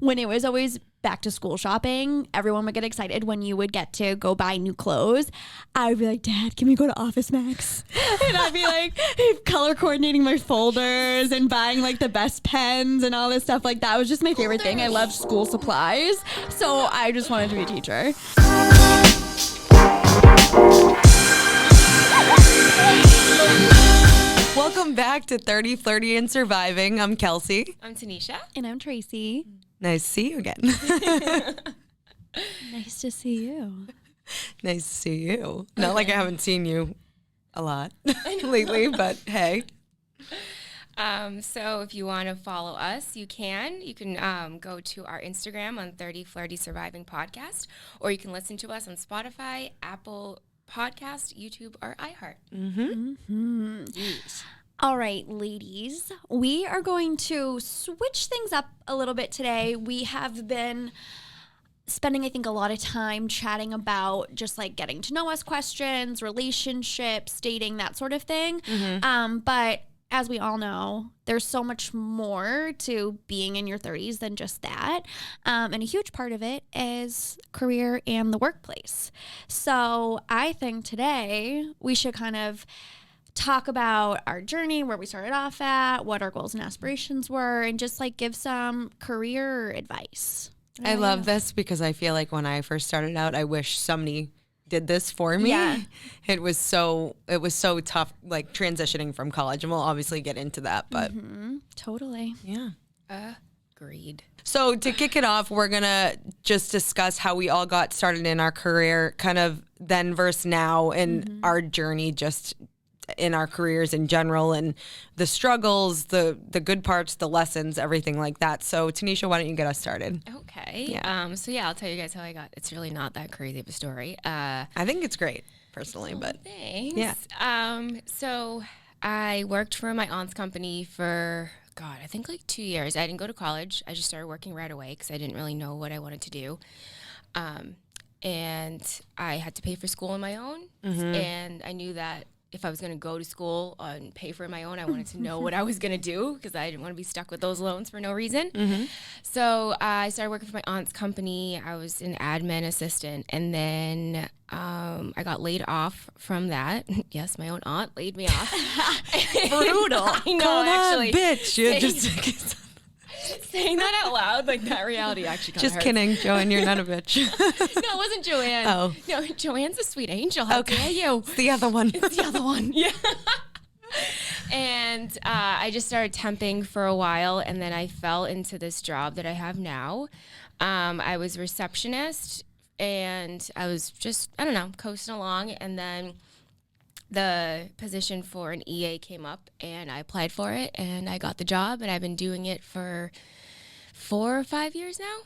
when it was always back to school shopping, everyone would get excited when you would get to go buy new clothes. I would be like, Dad, can we go to Office Max? And I'd be like color coordinating my folders and buying like the best pens and all this stuff. Like that was just my favorite thing. I loved school supplies. So I just wanted to be a teacher. Welcome back to 30, Flirty, and Surviving. I'm Kelsie. I'm Tanisha. And I'm Tracy. Nice to see you again. Nice to see you. Nice to see you. Not like I haven't seen you a lot lately, but hey. So if you want to follow us, you can. You can go to our Instagram on 30 Flirty Surviving Podcast, or you can listen to us on Spotify, Apple Podcast, YouTube, or iHeart. Mm-hmm. Yes. All right, ladies, we are going to switch things up a little bit today. We have been spending, I think, a lot of time chatting about just like getting to know us questions, relationships, dating, that sort of thing. Mm-hmm. But as we all know, there's so much more to being in your 30s than just that. And a huge part of it is career and the workplace. So I think today we should kind of talk about our journey, where we started off at, what our goals and aspirations were, and just like give some career advice. I love this because I feel like when I first started out, I wish somebody did this for me. Yeah. It was so tough, like transitioning from college, and we'll obviously get into that, but Totally. yeah. Agreed. So to kick it off, we're going to just discuss how we all got started in our career, kind of then versus now, and our journey just in our careers in general, and the struggles, the good parts, the lessons, everything like that. So Tanisha, why don't you get us started? Okay. Yeah. So I'll tell you guys how I got. It's really not that crazy of a story. I think it's great personally, but thanks. Yeah. So I worked for my aunt's company for, I think like 2 years. I didn't go to college. I just started working right away because I didn't really know what I wanted to do. And I had to pay for school on my own. And I knew that if I was going to go to school and pay for it my own, I wanted to know what I was going to do because I didn't want to be stuck with those loans for no reason. So I started working for my aunt's company. I was an admin assistant, and then I got laid off from that. Yes, my own aunt laid me off. Brutal. I know, Call actually. that bitch. You just Saying that out loud, like that reality actually kind of just hurts. kidding, Joanne. You're not a bitch. No, it wasn't Joanne. Oh. No, Joanne's a sweet angel. How dare you? It's the other one. It's the other one. Yeah. And I just started temping for a while, and then I fell into this job that I have now. I was a receptionist, and I was just, I don't know, coasting along, and then the position for an EA came up, and I applied for it, and I got the job, and I've been doing it for 4 or 5 years now.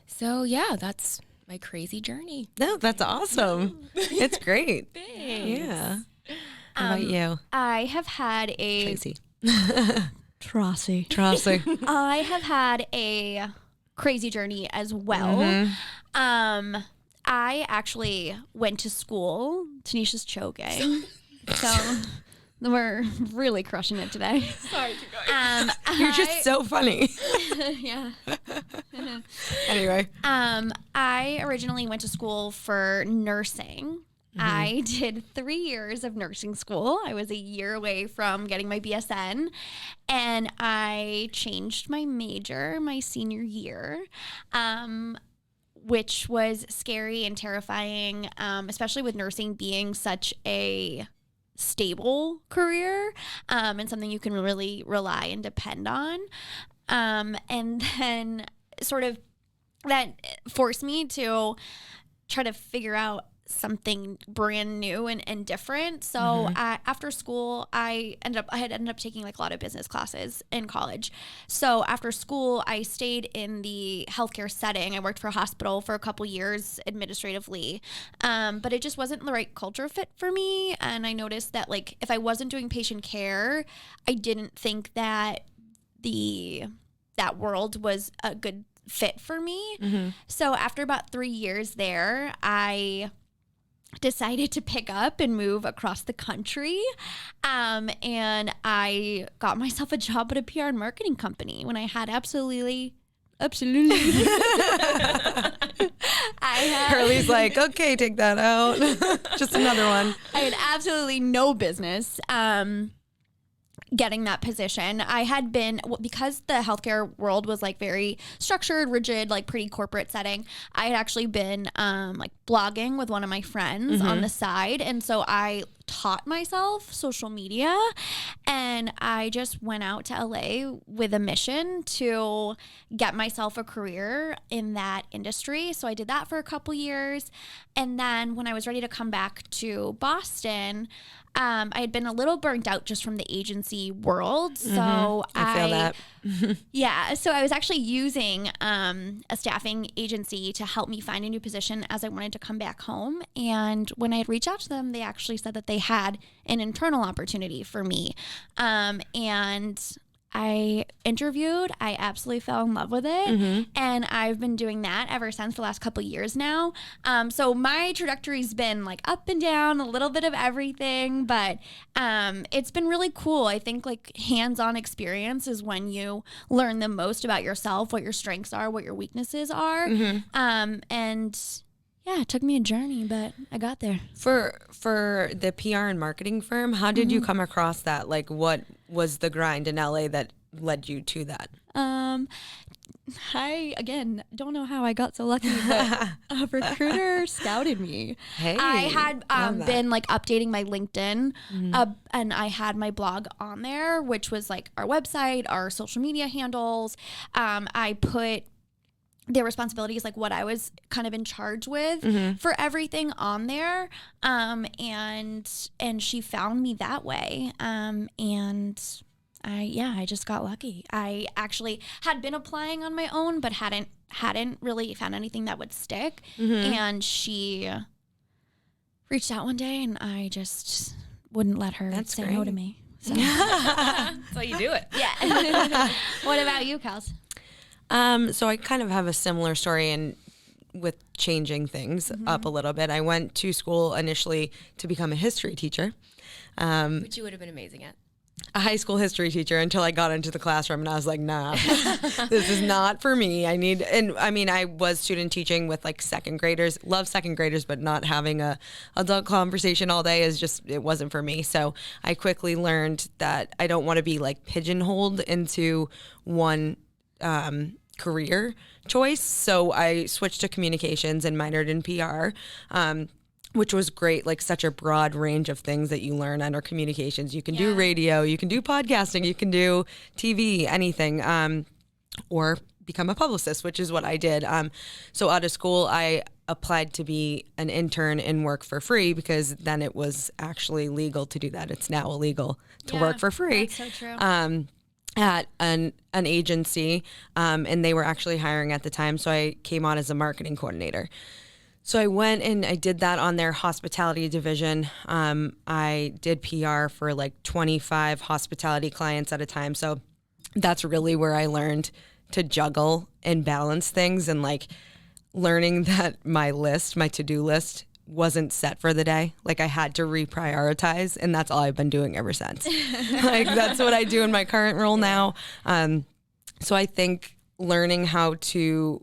So, yeah, that's my crazy journey. No, that's awesome. It's great. Thanks. Yeah. How about you? I have had a Tracy. Tracy. I have had a crazy journey as well. I actually went to school. Tanisha's choking. So we're really crushing it today. Sorry, keep going. You're just so funny. Yeah. Anyway. I originally went to school for nursing. I did 3 years of nursing school. I was a year away from getting my BSN, and I changed my major my senior year, which was scary and terrifying, especially with nursing being such a stable career and something you can really rely and depend on. And then sort of that forced me to try to figure out something brand new and different. So after school, I had ended up taking like a lot of business classes in college. So after school, I stayed in the healthcare setting. I worked for a hospital for a couple years administratively, but it just wasn't the right culture fit for me. And I noticed that like if I wasn't doing patient care, I didn't think that that world was a good fit for me. So after about 3 years there, I decided to pick up and move across the country. And I got myself a job at a PR and marketing company when I had absolutely Absolutely. Hurley's like, okay, take that out. Just another one. I had absolutely no business getting that position. I had been, because the healthcare world was like very structured, rigid, like pretty corporate setting, I had actually been like blogging with one of my friends on the side. And so I taught myself social media, and I just went out to LA with a mission to get myself a career in that industry. So I did that for a couple years. And then when I was ready to come back to Boston, I had been a little burnt out just from the agency world. So I feel that. Yeah. So I was actually using a staffing agency to help me find a new position as I wanted to come back home. And when I had reached out to them, they actually said that they had an internal opportunity for me. And I interviewed. I absolutely fell in love with it. And I've been doing that ever since for the last couple of years now. So my trajectory's been like up and down, a little bit of everything, but it's been really cool. I think like hands-on experience is when you learn the most about yourself, what your strengths are, what your weaknesses are. And yeah, it took me a journey, but I got there. For the PR and marketing firm, how did you come across that? Like, what was the grind in LA that led you to that? I, again, don't know how I got so lucky, but a recruiter scouted me. Hey, I had love that. been like updating my LinkedIn and I had my blog on there, which was like our website, our social media handles. I put their responsibilities, like what I was kind of in charge with for everything on there. And she found me that way. And I just got lucky. I actually had been applying on my own, but hadn't really found anything that would stick. And she reached out one day and I just wouldn't let her say no to me. So. That's how you do it. Yeah. What about you, Kels? So I kind of have a similar story in with changing things up a little bit. I went to school initially to become a history teacher. Which you would have been amazing at. A high school history teacher until I got into the classroom and I was like, nah, this is not for me. I was student teaching with like second graders, love second graders, but not having a adult conversation all day it wasn't for me. So I quickly learned that I don't want to be like pigeonholed into one career choice. So I switched to communications and minored in PR, which was great, like such a broad range of things that you learn under communications. You can do radio, you can do podcasting, you can do TV, anything, or become a publicist, which is what I did. So out of school, I applied to be an intern and work for free because then it was actually legal to do that. It's now illegal to work for free. That's so true. At an agency, and they were actually hiring at the time. So I came on as a marketing coordinator. So I went and I did that on their hospitality division. I did PR for like 25 hospitality clients at a time. So that's really where I learned to juggle and balance things, and like learning that my to-do list wasn't set for the day. Like I had to reprioritize, and that's all I've been doing ever since. Like that's what I do in my current role now. So I think learning how to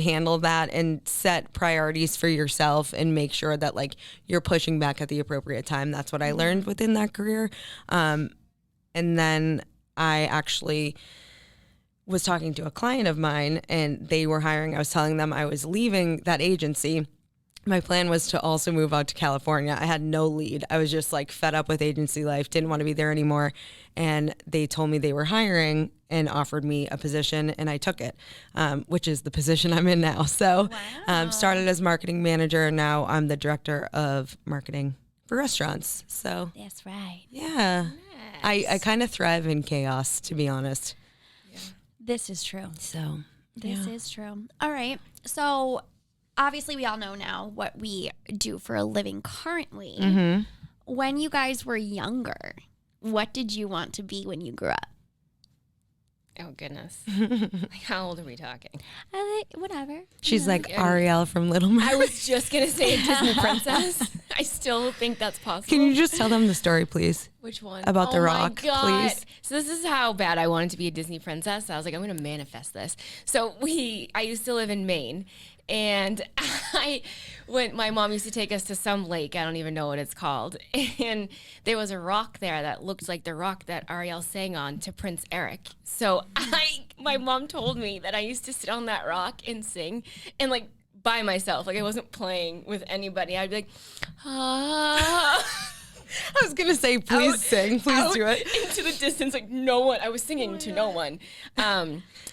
handle that and set priorities for yourself and make sure that like you're pushing back at the appropriate time. That's what I learned within that career. And then I actually was talking to a client of mine and they were hiring. I was telling them I was leaving that agency. My plan was to also move out to California. I had no lead. I was just like fed up with agency life, didn't want to be there anymore. And they told me they were hiring and offered me a position, and I took it, which is the position I'm in now. So started as marketing manager, and now I'm the director of marketing for restaurants. So That's right. yeah, I kind of thrive in chaos, to be honest. This is true. So This is true. All right. So obviously we all know now what we do for a living currently. When you guys were younger, what did you want to be when you grew up? Oh, goodness. Like, how old are we talking? Whatever. She's like Ariel from Little Mermaid. I was just going to say a Disney princess. I still think that's possible. Can you just tell them the story, please? Which one? About The Rock, my God. please. So this is how bad I wanted to be a Disney princess. I was like, I'm going to manifest this. So I used to live in Maine. And when my mom used to take us to some lake, I don't even know what it's called, and there was a rock there that looked like the rock that Ariel sang on to Prince Eric. So my mom told me that I used to sit on that rock and sing, and like by myself, like I wasn't playing with anybody. I'd be like, ah. I was going to say, please sing. Please do it. Into the distance, like no one. I was singing to no one.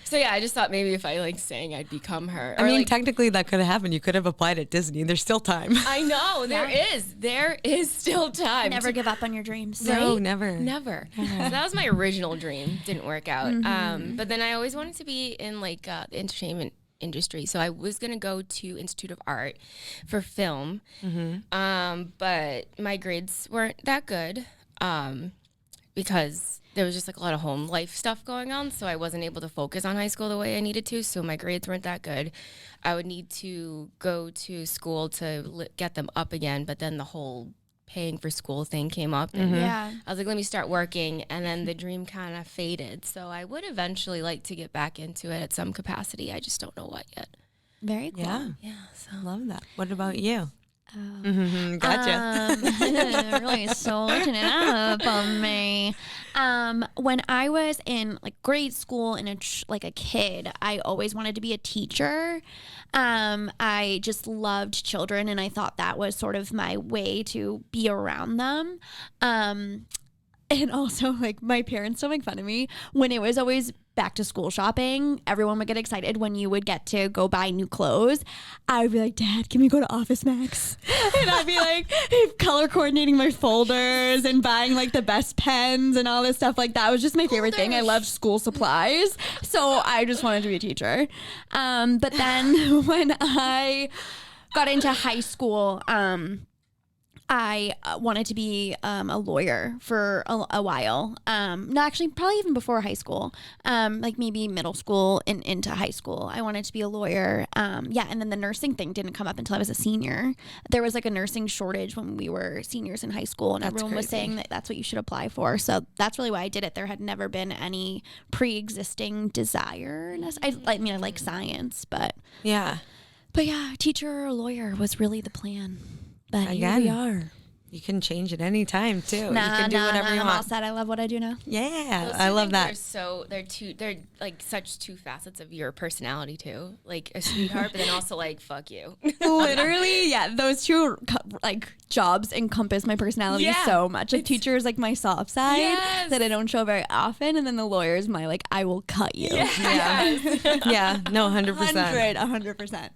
So yeah, I just thought maybe if I like sang, I'd become her. I mean, like, technically that could have happened. You could have applied at Disney. There's still time. I know there is still time. Never give up on your dreams. No, Right? never. So that was my original dream. Didn't work out. But then I always wanted to be in like the entertainment industry. So I was going to go to Institute of Art for film. But my grades weren't that good because there was just like a lot of home life stuff going on. So I wasn't able to focus on high school the way I needed to. So my grades weren't that good. I would need to go to school to get them up again. But then the whole paying for school thing came up. And Yeah. I was like, let me start working. And then the dream kind of faded. So I would eventually like to get back into it at some capacity. I just don't know what yet. Very cool. Yeah. Yeah. So Love that. What about you? Oh. Gotcha. Really sorting it up on me. When I was in like grade school and like a kid, I always wanted to be a teacher. I just loved children, and I thought that was sort of my way to be around them. And also, like, my parents don't make fun of me when it was always back to school shopping. Everyone would get excited when you would get to go buy new clothes. I would be like, Dad, can we go to Office Max? And I'd be like color coordinating my folders and buying like the best pens and all this stuff. Like, that was just my favorite thing. I loved school supplies. So I just wanted to be a teacher. But then when I got into high school, I wanted to be a lawyer for a while. No, actually, probably even before high school, like maybe middle school and into high school. I wanted to be a lawyer. Yeah, and then the nursing thing didn't come up until I was a senior. There was like a nursing shortage when we were seniors in high school, and everyone was saying that that's what you should apply for. So that's really why I did it. There had never been any pre-existing desire. I mean, I like science, but Yeah. teacher or lawyer was really the plan. But Again, here we are. You can change at any time too. You Nah, can do whatever you I'm all want. set. I love what I do now. Yeah, Those I two love things that. they're like such two facets of your personality too. Like a sweetheart, but then also like fuck you. Literally, yeah. Those two like jobs encompass my personality so much. Like teacher is like my soft side that I don't show very often, and then the lawyer is my like I will cut you. Yeah. Yeah. No, 100%. 100%.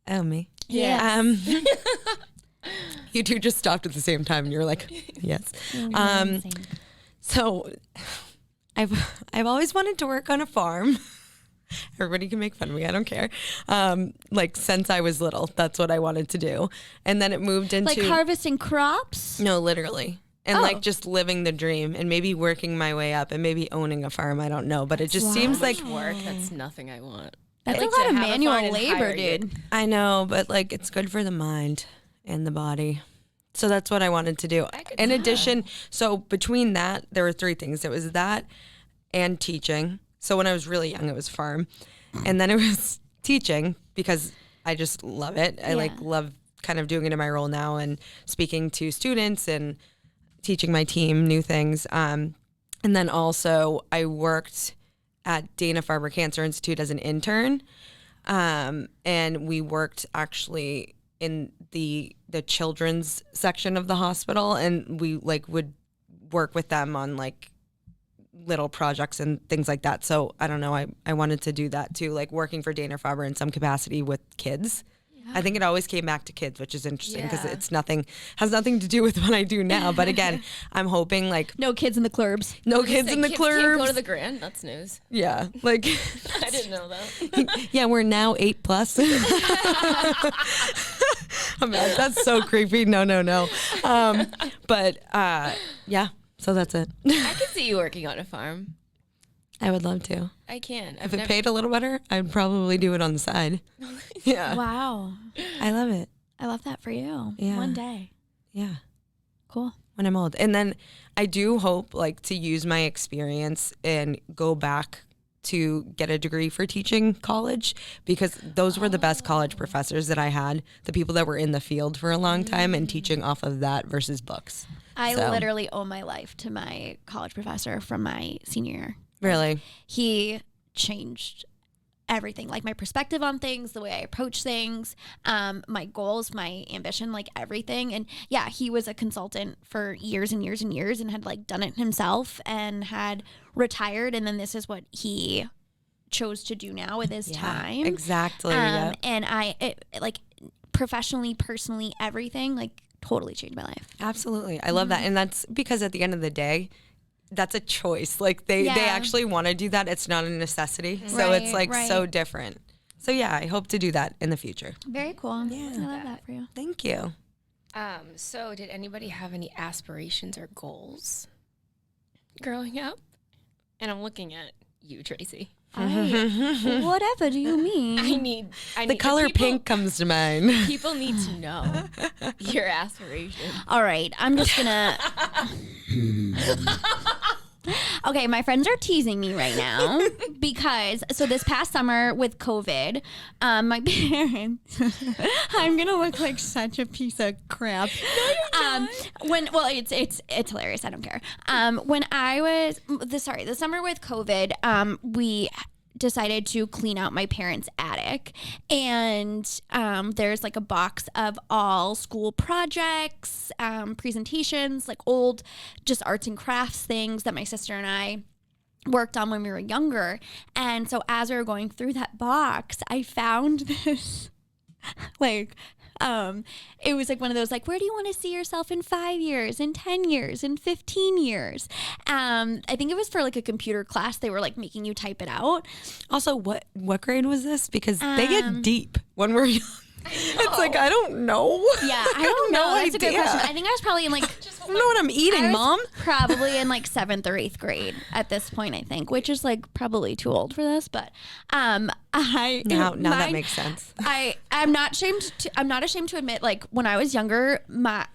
Oh, me. Yeah. You two just stopped at the same time, and you're like, yes. So, I've always wanted to work on a farm. Everybody can make fun of me. I don't care. Like since I was little, that's what I wanted to do, and then it moved into like harvesting crops. No, literally. And like just living the dream and maybe working my way up and maybe owning a farm. I don't know, but it just seems like work. That's nothing I want. That's I'd a like lot to of have a manual farm and labor, hire you. dude. I know, but like it's good for the mind and the body. So that's what I wanted to do. In addition, so between that, there were three things. It was that and teaching. So when I was really young, it was farm. And then it was teaching because I just love it. I like love kind of doing it in my role now and speaking to students and teaching my team new things. And then also I worked at Dana-Farber Cancer Institute as an intern. And we worked actually in the children's section of the hospital, and we like would work with them on like little projects and things like that. So I don't know, I wanted to do that too, like working for Dana-Farber in some capacity with kids. I think it always came back to kids, which is interesting because it's has nothing to do with what I do now. But again, I'm hoping like No kids in the clubs. no kids in the Kids can't go to clubs. the Grand. That's news. Yeah, like I didn't know that. yeah, we're now 8+. Oh, man, that's so creepy. No. But yeah, so that's it. I could see you working on a farm. I would love to. I can. If it paid a little better, I'd probably do it on the side. Yeah. Wow. I love it. I love that for you. Yeah. One day. Yeah. Cool. When I'm old. And then I do hope like to use my experience and go back to get a degree for teaching college, because those were the best college professors that I had, the people that were in the field for a long time and teaching off of that versus books. I literally owe my life to my college professor from my senior year. Really? He changed everything, like my perspective on things, the way I approach things, my goals, my ambition, like everything. And yeah, he was a consultant for years and years and years and had like done it himself and had retired. And then this is what he chose to do now with his time. Exactly. And like professionally, personally, everything like totally changed my life. Absolutely. I love that. And that's because at the end of the day, that's a choice. Like they actually want to do that. It's not a necessity. So it's like so different. So yeah, I hope to do that in the future. Very cool. Yeah. I love that for you. Thank you. So did anybody have any aspirations or goals growing up? And I'm looking at you, Tracy. Whatever do you mean? I need the color pink comes to mind. People need to know your aspirations. All right, I'm just gonna. Okay, my friends are teasing me right now because this past summer with COVID, my parents. I'm gonna look like such a piece of crap. No, you're not. It's hilarious. I don't care. When I was the summer with COVID, we decided to clean out my parents' attic, and there's like a box of all school projects, presentations, like old just arts and crafts things that my sister and I worked on when we were younger. And so as we were going through that box, I found this like it was like one of those like, where do you want to see yourself in 5 years, in 10 years, in 15 years? I think it was for like a computer class. They were like making you type it out. Also, what grade was this? Because they get deep when we're young. It's like, I don't know. Yeah, I don't know. That's a good question. I think I was probably in like, I don't know what I'm eating, Mom. Probably in like 7th or 8th grade at this point, I think, which is like probably too old for this. But now that makes sense. I'm not ashamed to admit, like when I was younger,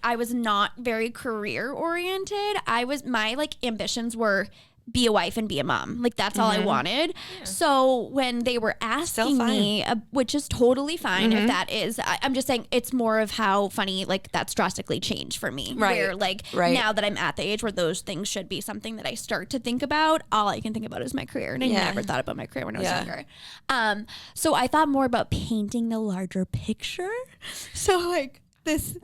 I was not very career oriented. My like ambitions were be a wife and be a mom. Like that's all I wanted. Yeah. So when they were asking me, which is totally fine if that is, I'm just saying it's more of how funny, like that's drastically changed for me. Right. Where like now that I'm at the age where those things should be something that I start to think about, all I can think about is my career. And I never thought about my career when I was younger. So I thought more about painting the larger picture. So like,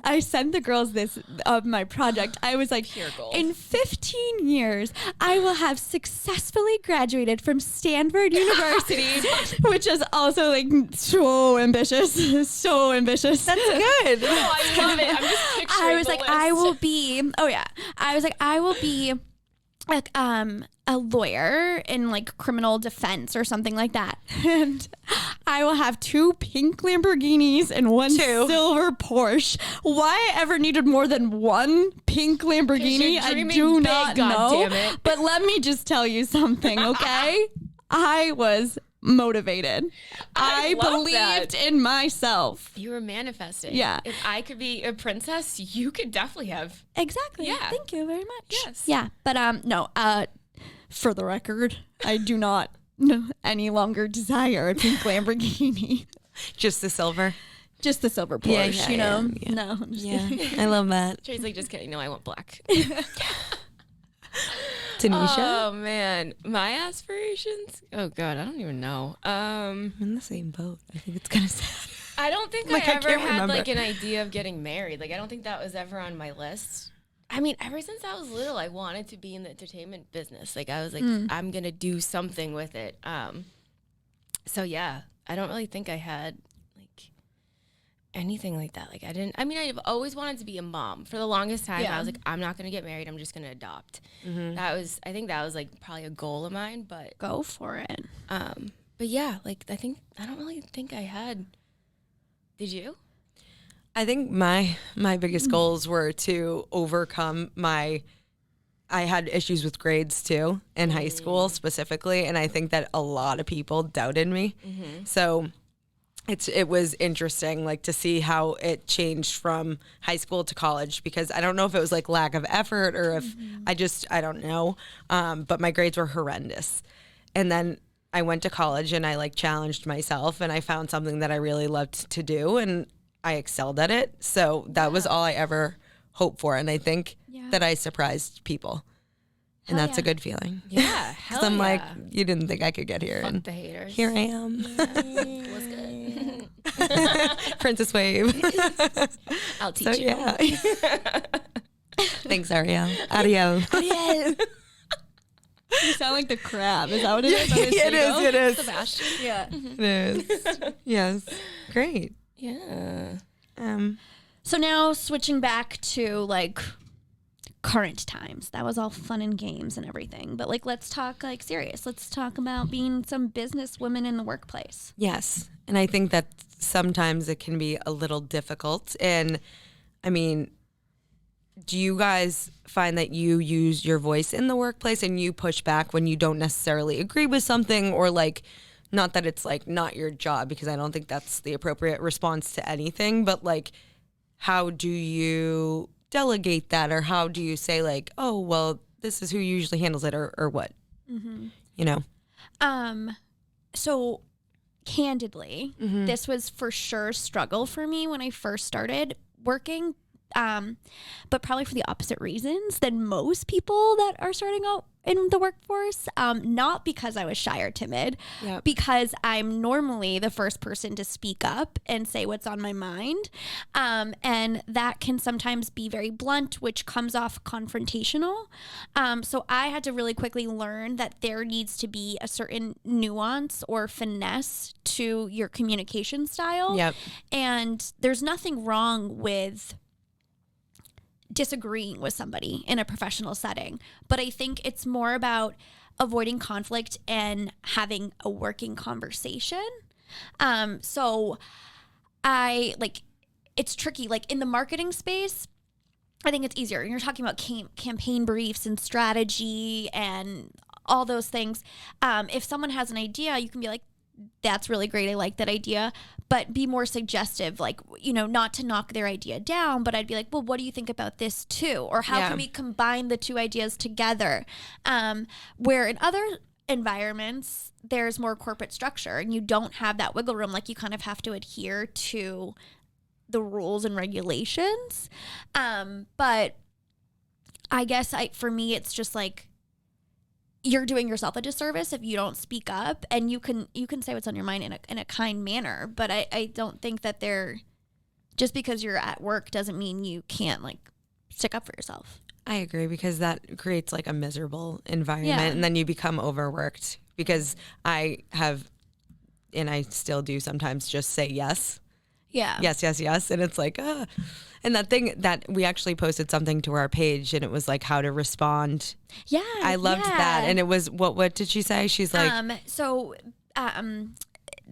I sent the girls this of my project. I was like, in 15 years, I will have successfully graduated from Stanford University, which is also like so ambitious, so ambitious. That's good. Oh, I love it. I'm just picturing I was like, list. I was like, I will be like a lawyer in like criminal defense or something like that, and I will have 2 pink Lamborghinis and 1 silver Porsche. Why I ever needed more than 1 pink Lamborghini, I do not know. But let me just tell you something, okay? I was motivated. I believed in myself. You were manifesting. Yeah. If I could be a princess, you could definitely have. Exactly. Yeah. Thank you very much. Yes. Yeah. But no, for the record, I do not any longer desire a pink Lamborghini. Just the silver? Just the silver Porsche, you know? Yeah. No, I'm just kidding. I love that. Tracy's like, just kidding. No, I want black. Tanisha? Oh, man. My aspirations? Oh, God. I don't even know. I'm in the same boat. I think it's kind of sad. I don't think I ever had like an idea of getting married. Like, I don't think that was ever on my list. I mean, ever since I was little, I wanted to be in the entertainment business. Like, I was like, I'm going to do something with it. So, yeah, I don't really think I had, like, anything like that. Like, I've always wanted to be a mom. For the longest time, I was like, I'm not going to get married. I'm just going to adopt. I think that was, like, probably a goal of mine, but. Go for it. But, yeah, like, I don't really think I had. Did you? I think my biggest goals were to overcome my I had issues with grades too in high school specifically, and I think that a lot of people doubted me. So it was interesting, like, to see how it changed from high school to college, because I don't know if it was like lack of effort or if I don't know. But my grades were horrendous. And then I went to college and I like challenged myself and I found something that I really loved to do and I excelled at it. So that was all I ever hoped for. And I think that I surprised people. And that's a good feeling. Yeah, Because I'm like, you didn't think I could get here. Fuck and the haters. here I am. What's good? Princess Wave. I'll teach you. Yeah. Thanks, Ariel. Ariel. You sound like the crab. Is that what it is? It is. Sebastian. Yeah. It is. Yes. Great. Yeah. So now switching back to like current times. That was all fun and games and everything. But like, let's talk like serious. Let's talk about being some business women in the workplace. Yes. And I think that sometimes it can be a little difficult. And I mean, do you guys find that you use your voice in the workplace and you push back when you don't necessarily agree with something, or like, not that it's like not your job, because I don't think that's the appropriate response to anything, but like, how do you delegate that, or how do you say like, oh, well, this is who usually handles it, or what? You know? So candidly, this was for sure a struggle for me when I first started working. But probably for the opposite reasons than most people that are starting out in the workforce. Not because I was shy or timid, because I'm normally the first person to speak up and say what's on my mind. And that can sometimes be very blunt, which comes off confrontational. So I had to really quickly learn that there needs to be a certain nuance or finesse to your communication style. And there's nothing wrong with disagreeing with somebody in a professional setting, but I think it's more about avoiding conflict and having a working conversation. So I like, it's tricky. Like in the marketing space, I think it's easier. You're talking about campaign briefs and strategy and all those things. If someone has an idea, you can be like, that's really great. I like that idea, but be more suggestive, like, you know, not to knock their idea down, but I'd be like, well, what do you think about this too? Or how can we combine the two ideas together? Where in other environments, there's more corporate structure and you don't have that wiggle room. Like you kind of have to adhere to the rules and regulations. But I guess for me, it's just like, you're doing yourself a disservice if you don't speak up, and you can say what's on your mind in a kind manner. But I don't think that just because you're at work doesn't mean you can't like stick up for yourself. I agree, because that creates like a miserable environment, and then you become overworked, because I have, and I still do sometimes, just say yes. Yes. And it's like, and that thing that we actually posted something to our page, and it was like how to respond. Yeah. I loved that. And it was, what did she say? She's like,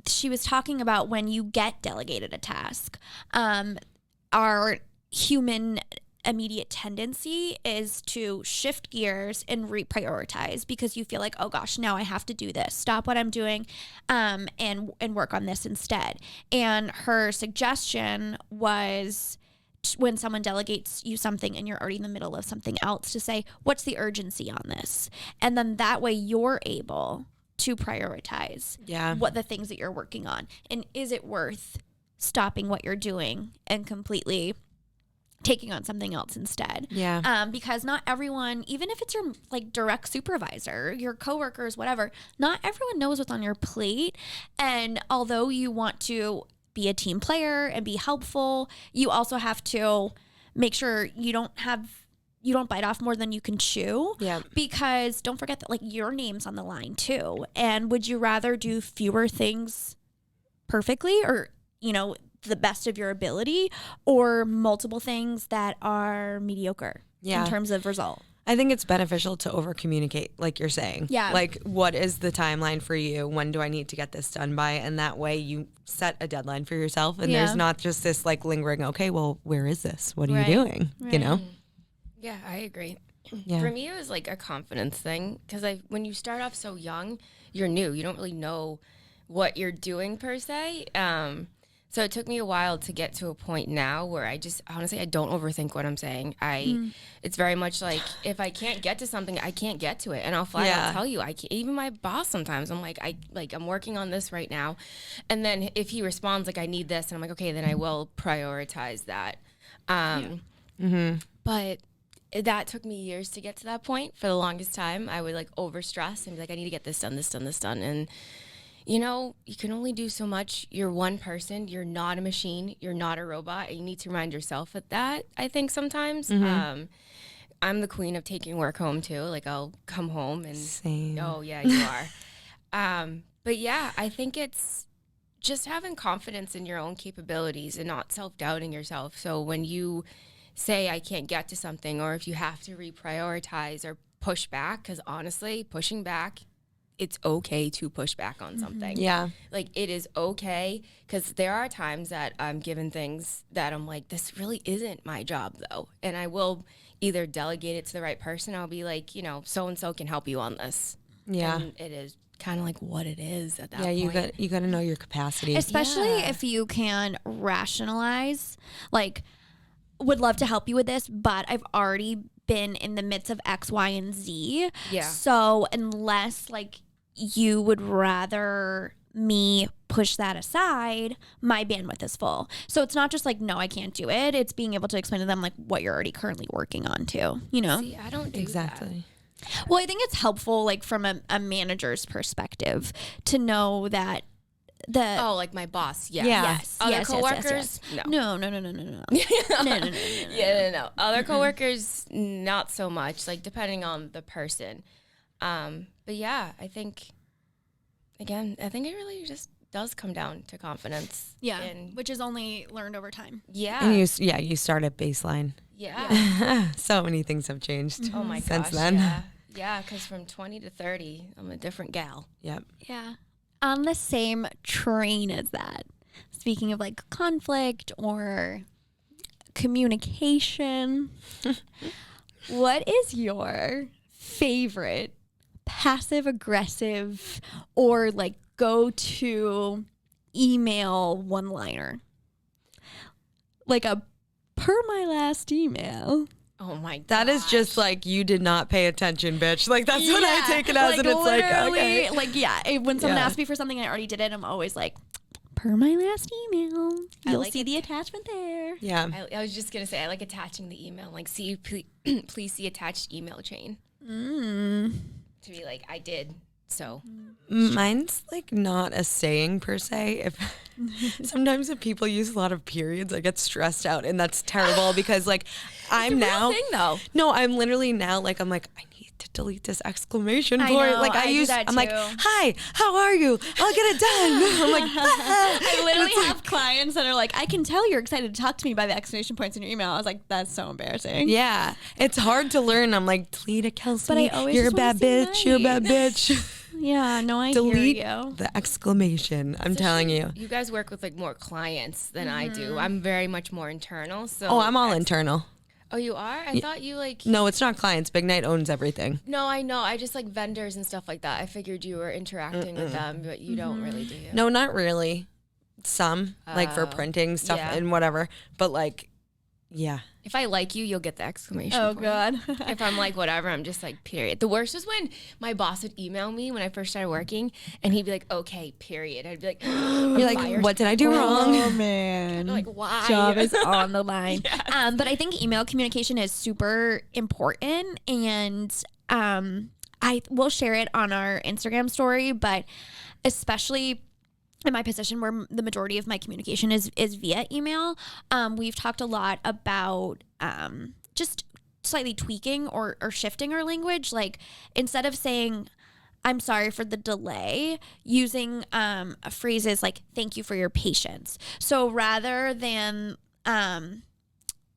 she was talking about when you get delegated a task, our human immediate tendency is to shift gears and reprioritize, because you feel like, oh gosh, now I have to do this, stop what I'm doing, and work on this instead. And her suggestion was, when someone delegates you something and you're already in the middle of something else, to say, what's the urgency on this? And then that way you're able to prioritize what the things that you're working on. And is it worth stopping what you're doing and completely taking on something else instead? Because not everyone, even if it's your like direct supervisor, your coworkers, whatever, not everyone knows what's on your plate. And although you want to be a team player and be helpful, you also have to make sure you don't bite off more than you can chew. Because don't forget that like your name's on the line too. And would you rather do fewer things perfectly, or, you know, the best of your ability, or multiple things that are mediocre in terms of result? I think it's beneficial to over communicate, like you're saying. Like, what is the timeline for you? When do I need to get this done by? And that way you set a deadline for yourself, and there's not just this like lingering, okay, well, where is this? What are you doing? You know? Yeah, I agree. Yeah. For me, it was like a confidence thing because when you start off so young, you're new. You don't really know what you're doing per se. So it took me a while to get to a point now where I just honestly I don't overthink what I'm saying. It's very much like if I can't get to something, I can't get to it, and I'll flat out tell you. I can't, even my boss sometimes I'm like I'm working on this right now, and then if he responds like I need this, and I'm like okay, then I will prioritize that. But that took me years to get to that point. For the longest time, I would like overstress and be like I need to get this done, and you know, you can only do so much. You're one person. You're not a machine. You're not a robot. And you need to remind yourself of that, I think, sometimes. I'm the queen of taking work home, too. Like, I'll come home and... Same. Oh, yeah, you are. But, yeah, I think it's just having confidence in your own capabilities and not self-doubting yourself. So when you say, I can't get to something, or if you have to reprioritize or push back, because honestly, pushing back... it's okay to push back on something. Yeah. Like, it is okay, because there are times that I'm given things that I'm like, this really isn't my job, though. And I will either delegate it to the right person. I'll be like, you know, so-and-so can help you on this. Yeah. And it is kind of like what it is at that Yeah, point. you got to know your capacity. Especially if you can rationalize, like, would love to help you with this, but I've already been in the midst of X, Y, and Z. Yeah. So unless like you would rather me push that aside, my bandwidth is full. So it's not just like, no, I can't do it. It's being able to explain to them like what you're already currently working on too, you know? See, I don't do Exactly. Well, I think it's helpful like from a manager's perspective to know that Oh, like my boss. Yeah. Yeah. Yes. Other yes, coworkers? No. No. No. No. Other coworkers, not so much. Like depending on the person. But yeah, I think it really just does come down to confidence. Yeah, And which is only learned over time. yeah. And you start at baseline. Yeah. So many things have changed Oh my since gosh. then. Yeah. Yeah, because from 20 to 30, I'm a different gal. Yep. Yeah. On the same train as that, speaking of like conflict or communication, what is your favorite passive aggressive or like go-to email one-liner? Like a per my last email. Oh my god. That is just like, you did not pay attention, bitch. Like, that's what I take it as. Like, and it's like, okay. like, yeah, when someone Yeah. asks me for something, I already did it. I'm always like, per my last email. You'll like see it. the attachment there. Yeah. I was just going to say, I like attaching the email. Like, see, please see attached email chain. To be like, I did. So. Mine's like not a saying per se. If sometimes if people use a lot of periods, I get stressed out, and that's terrible because like I'm now. Thing though. No, I'm literally now like I'm like, I need to delete this exclamation I point. know, Like I do that I'm like, too. hi, how are you? I'll get it done. I'm like, I literally have clients that are like, I can tell you're excited to talk to me by the exclamation points in your email. I was like, that's so embarrassing. yeah, it's hard to learn. I'm like, delete it, Kelsie. But I always You're a just wanna bad say bitch. You're a bad nice. bitch. Yeah, no, I Delete hear you. the exclamation. I'm telling you. You guys work with like more clients than I do. I'm very much more internal. So. Oh, I'm all internal. Oh, you are? I thought you like. No, it's not clients. Big Night owns everything. No, I know. I just like vendors and stuff like that. I figured you were interacting with them, but you don't really, do you? No, not really. Some, like for printing stuff yeah. and whatever. But like, yeah. If I like you, you'll get the exclamation Oh, point. God. If I'm like whatever, I'm just like period. The worst was when my boss would email me when I first started working, and he'd be like, "Okay, period." I'd be like, You're like, fired. what did I do wrong? Oh, man. Like, why? Job is on the line. But I think email communication is super important, and I will share it on our Instagram story, but especially in my position where the majority of my communication is via email, we've talked a lot about just slightly tweaking or shifting our language. Like instead of saying, I'm sorry for the delay, using phrases like, thank you for your patience. So rather than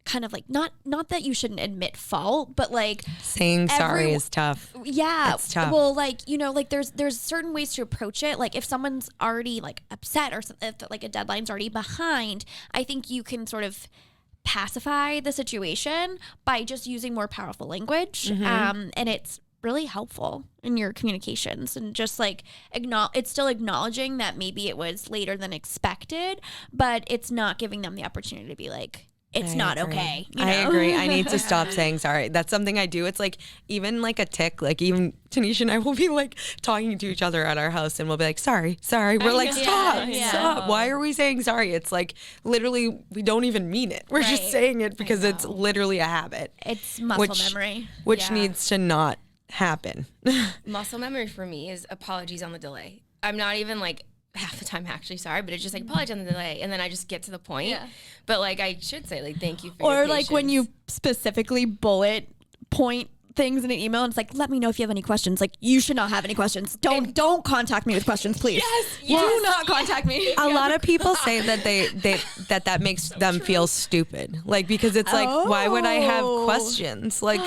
kind of like, not that you shouldn't admit fault, but like Saying sorry is tough. yeah. It's tough. Well, like, you know, like there's certain ways to approach it. Like if someone's already like upset or if like a deadline's already behind, I think you can sort of pacify the situation by just using more powerful language. And it's really helpful in your communications, and just like it's still acknowledging that maybe it was later than expected, but it's not giving them the opportunity to be like, it's not okay. I agree. I need to stop saying sorry. That's something I do. It's like even like a tick, like even Tanisha and I will be like talking to each other at our house and we'll be like, sorry. We're like, stop. Why are we saying sorry? It's like literally we don't even mean it. We're just saying it because it's literally a habit. It's muscle memory. Which needs to not happen. Muscle memory for me is apologies on the delay. I'm not even like half the time actually sorry, but it's just like apologize on the delay, and then I just get to the point. But like I should say like thank you for your like patience. when you specifically bullet point things in an email and it's like, let me know if you have any questions. Like, you should not have any questions. Don't contact me with questions, please. Do not contact me. A lot of people say that that makes them feel stupid, like because it's like, why would I have questions? Like,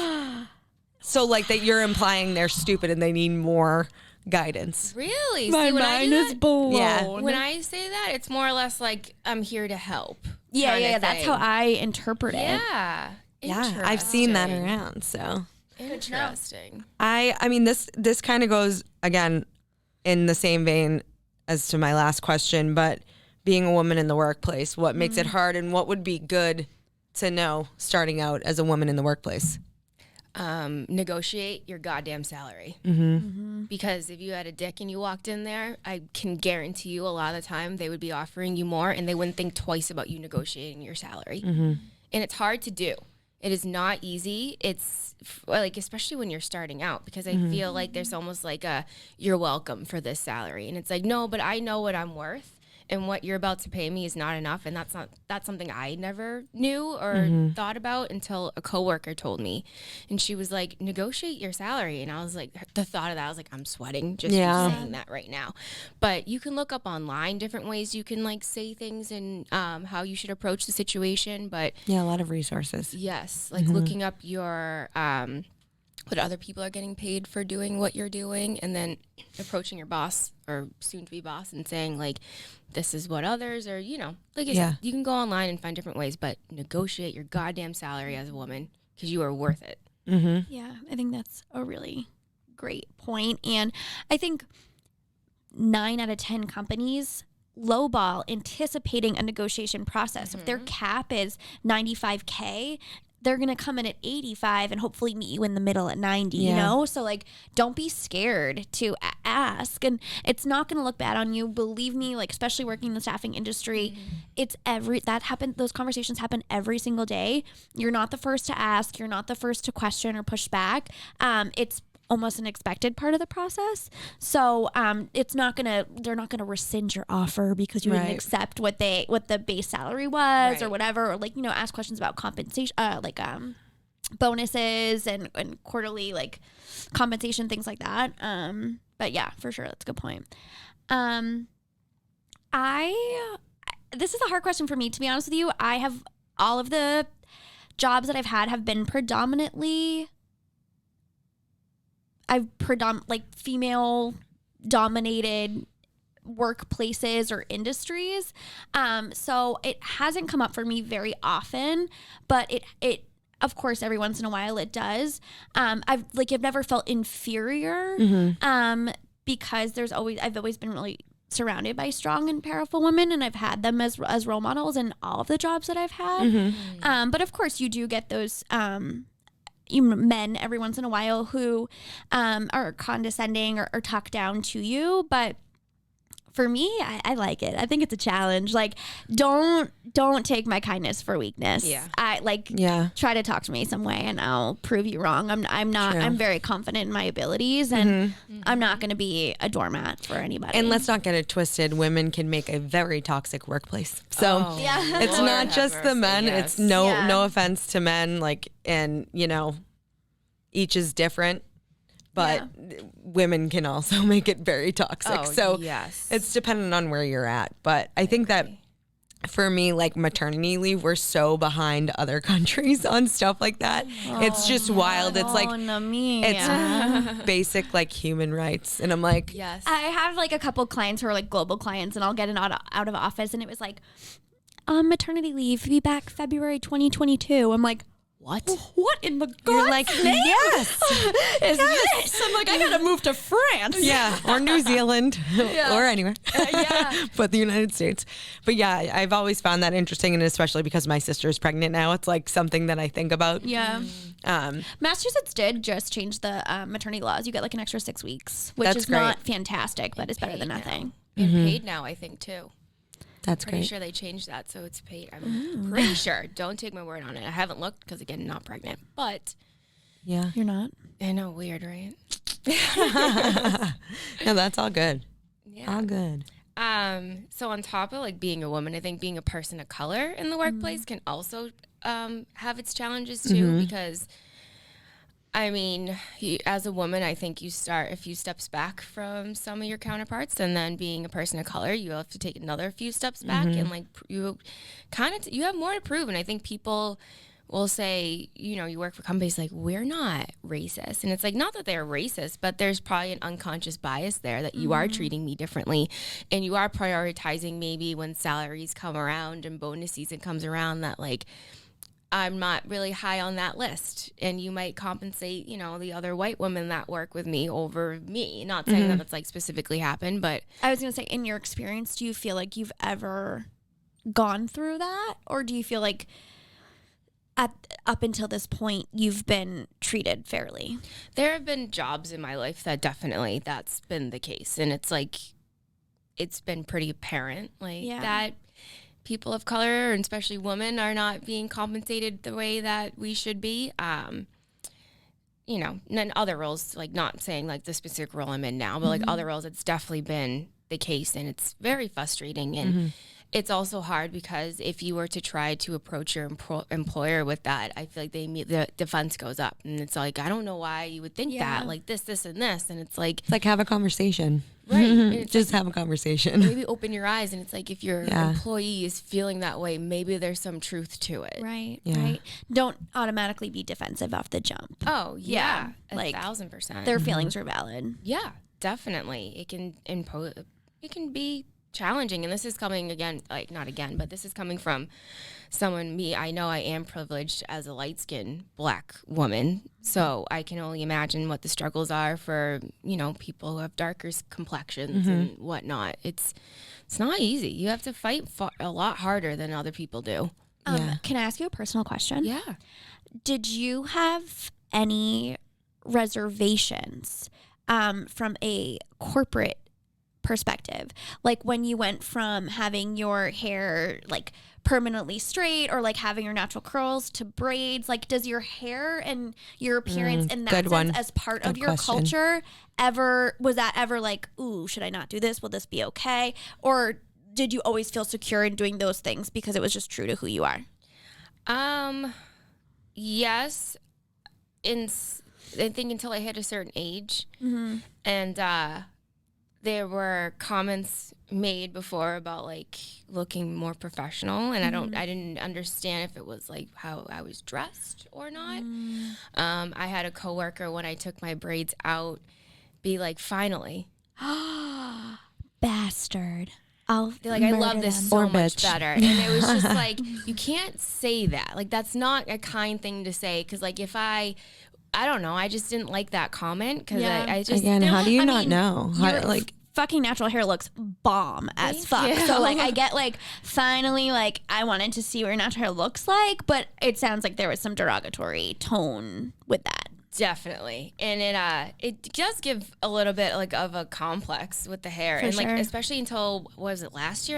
so like that you're implying they're stupid and they need more guidance. Really? My See, when mind is blown. Yeah. When I say that, it's more or less like I'm here to help. Yeah. That's how I interpret it. Yeah. Yeah, I've seen that around. So interesting. I mean this kind of goes again in the same vein as to my last question, but being a woman in the workplace, what makes it hard, and what would be good to know starting out as a woman in the workplace? Negotiate your goddamn salary. Because if you had a dick and you walked in there, I can guarantee you a lot of the time they would be offering you more and they wouldn't think twice about you negotiating your salary. And it's hard to do. It is not easy. It's like, especially when you're starting out, because I feel like there's almost like you're welcome for this salary. And it's like, no, but I know what I'm worth. And what you're about to pay me is not enough, and that's something I never knew or thought about until a coworker told me, and she was like, negotiate your salary, and I was like, the thought of that, I was like, I'm sweating just saying that right now. But you can look up online different ways you can like say things and how you should approach the situation. But a lot of resources. Yes, like looking up your what other people are getting paid for doing what you're doing, and then approaching your boss or soon to be boss and saying like, this is what others, or like I said, you can go online and find different ways, but negotiate your goddamn salary as a woman because you are worth it. Yeah, I think that's a really great point. And I think 9 out of 10 companies lowball anticipating a negotiation process. If their cap is $95K, they're going to come in at 85 and hopefully meet you in the middle at 90, you know? So like, don't be scared to ask, and it's not going to look bad on you. Believe me, like, especially working in the staffing industry, those conversations happen every single day. You're not the first to ask. You're not the first to question or push back. It's almost an expected part of the process. So they're not gonna rescind your offer because you didn't accept what the base salary was or whatever, or like, ask questions about compensation, bonuses and quarterly like compensation, things like that. But yeah, for sure, that's a good point. This is a hard question for me, to be honest with you. I have all of the jobs that I've had have been predominantly female dominated workplaces or industries. So it hasn't come up for me very often, but it of course every once in a while it does. I've never felt inferior because I've always been really surrounded by strong and powerful women, and I've had them as role models in all of the jobs that I've had. But of course you do get those men every once in a while who are condescending or talk down to you. But for me, I like it. I think it's a challenge. Like, don't take my kindness for weakness. Try to talk to me some way and I'll prove you wrong. I'm very confident in my abilities, and I'm not going to be a doormat for anybody. And let's not get it twisted. Women can make a very toxic workplace. So it's Lord not just have the mercy, men. yes. It's no offense to men, and each is different. But women can also make it very toxic. It's dependent on where you're at. But I think that for me, like maternity leave, we're so behind other countries on stuff like that. It's just wild. It's like, it's basic like human rights. And I'm like, I have like a couple clients who are like global clients, and I'll get an out of office, and it was like, on maternity leave, be back February 2022. I'm like, what in the God's You're like, name yes. is this? I'm like, I gotta move to France. Yeah, or New Zealand, or anywhere. Yeah. But the United States. But yeah, I've always found that interesting, and especially because my sister's pregnant now, it's like something that I think about. Yeah. Massachusetts did just change the maternity laws. You get like an extra 6 weeks, which That's is great. not fantastic, but it's better than Paid nothing. And paid now, I think, too. That's Pretty great. sure they changed that, so it's paid. I'm pretty sure. Don't take my word on it. I haven't looked because, again, not pregnant. But Yeah. You're not? I know, weird, right? No, that's all good. Yeah. All good. So on top of like being a woman, I think being a person of color in the workplace can also have its challenges too, because I mean, as a woman, I think you start a few steps back from some of your counterparts, and then being a person of color, you have to take another few steps back, and like you you have more to prove. And I think people will say, you know, you work for companies like, we're not racist, and it's like, not that they're racist, but there's probably an unconscious bias there that you are treating me differently, and you are prioritizing maybe when salaries come around and bonus season comes around that like I'm not really high on that list, and you might compensate, you know, the other white women that work with me over me. Not saying that it's like specifically happened, but I was going to say, in your experience, do you feel like you've ever gone through that? Or do you feel like up until this point, you've been treated fairly? there have been jobs in my life that definitely that's been the case. And it's like, it's been pretty apparent like that people of color, and especially women, are not being compensated the way that we should be. You know, and then other roles, like not saying like the specific role I'm in now, but like other roles, it's definitely been the case, and it's very frustrating. And it's also hard because if you were to try to approach your employer with that, I feel like the defense goes up, and it's like, I don't know why you would think that, like this, and this, and it's like have a conversation. right, and it's Just like, have a conversation. maybe open your eyes, and it's like if your employee is feeling that way, maybe there's some truth to it. Right, Yeah. right. Don't automatically be defensive off the jump. Oh yeah, like 1,000%. Their feelings are valid. Yeah, definitely. It can it can be challenging, and this is coming again, like not again, but this is coming from I know I am privileged as a light-skinned Black woman, so I can only imagine what the struggles are for, you know, people who have darker complexions and whatnot. It's not easy. You have to fight a lot harder than other people do. Can I ask you a personal question? Yeah. Did you have any reservations from a corporate perspective, like when you went from having your hair like permanently straight or like having your natural curls to braids? Like, does your hair and your appearance in that sense as part of your culture was that ever like, ooh, should I not do this? Will this be okay? Or did you always feel secure in doing those things because it was just true to who you are? Yes, I think until I hit a certain age, and there were comments made before about like looking more professional, and I didn't understand if it was like how I was dressed or not. I had a coworker when I took my braids out be like, finally. Bastard. They're like, I love this them. so Or much bitch. better. And it was just like, you can't say that. Like, that's not a kind thing to say. Because like, if I don't know, I just didn't like that comment. Because I just, Again, how do you not know? Your Like, fucking natural hair looks bomb as fuck. you. So like, I get like, finally, like I wanted to see what your natural hair looks like, but it sounds like there was some derogatory tone with that. definitely. And it does give a little bit like of a complex with the hair. For And like, sure. especially until, was it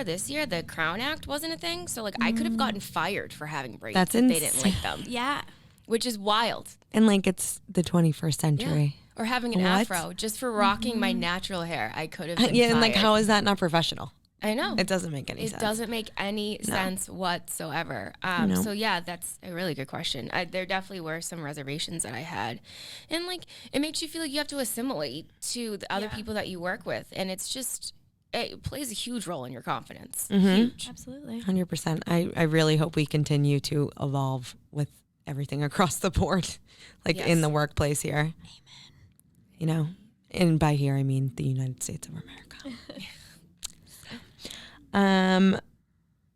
this year, the Crown Act wasn't a thing. So like, I could have gotten fired for having braids That's if they didn't insane. like them. Yeah. Which is wild. and like it's the 21st century. Or having an What? afro just for rocking my natural hair. I could have been Yeah, and like, fired. how is that not professional? I know. It doesn't make any It sense. doesn't make any sense whatsoever. So yeah, that's a really good question. There definitely were some reservations that I had, and like it makes you feel like you have to assimilate to the other people that you work with, and it's just it plays a huge role in your confidence. Huge. Absolutely. 100%. I really hope we continue to evolve with everything across the board, like in the workplace here. Amen. You know, and by here I mean the United States of America.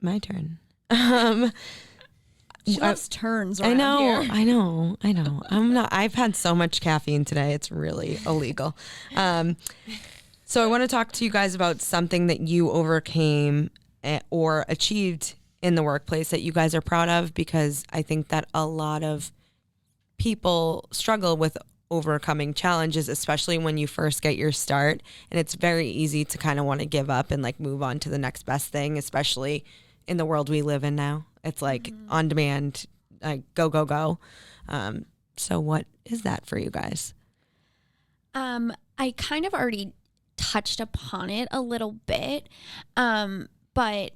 My turn. She loves turns I around know, here. I know. I've had so much caffeine today. It's really illegal. So I want to talk to you guys about something that you overcame or achieved in the workplace that you guys are proud of, because I think that a lot of people struggle with overcoming challenges, especially when you first get your start. And it's very easy to kind of want to give up and like move on to the next best thing, especially in the world we live in now. It's like on demand, like go, go, go. So what is that for you guys? I kind of already touched upon it a little bit. But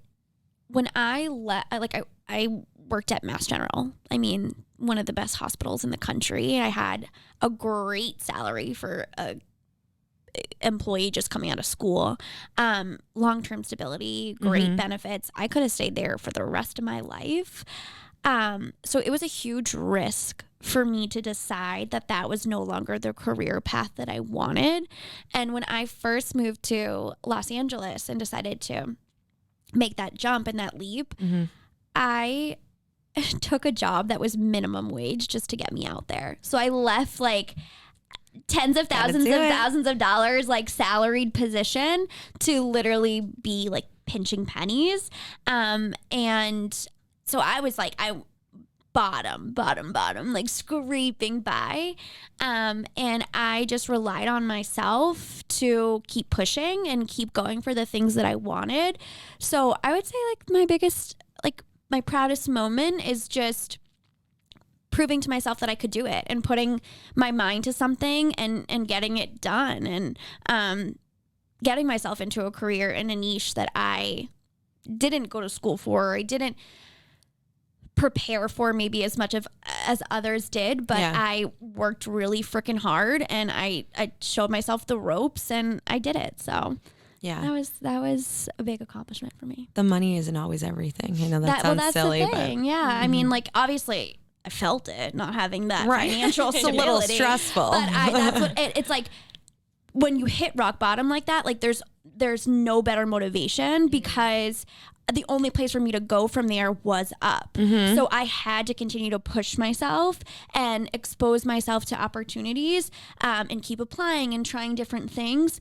when I worked at Mass General. I mean, one of the best hospitals in the country. I had a great salary for a employee just coming out of school. Long-term stability, great benefits. I could have stayed there for the rest of my life. So it was a huge risk for me to decide that that was no longer the career path that I wanted. And when I first moved to Los Angeles and decided to make that jump and that leap, I took a job that was minimum wage just to get me out there. So I left like tens of thousands of dollars, like salaried position, to literally be like pinching pennies. And so I was like, bottom, like scraping by. And I just relied on myself to keep pushing and keep going for the things that I wanted. So I would say like my proudest moment is just proving to myself that I could do it and putting my mind to something and getting it done, and getting myself into a career in a niche that I didn't go to school for, or I didn't prepare for maybe as much as others did, but I worked really freaking hard, and I showed myself the ropes, and I did it. So that was a big accomplishment for me. The money isn't always everything. I know that sounds silly, but I mean, like, obviously I felt it not having that financial stability. It's a little stressful. But that's what it's like when you hit rock bottom like that. Like there's no better motivation, because the only place for me to go from there was up. So I had to continue to push myself and expose myself to opportunities, and keep applying and trying different things,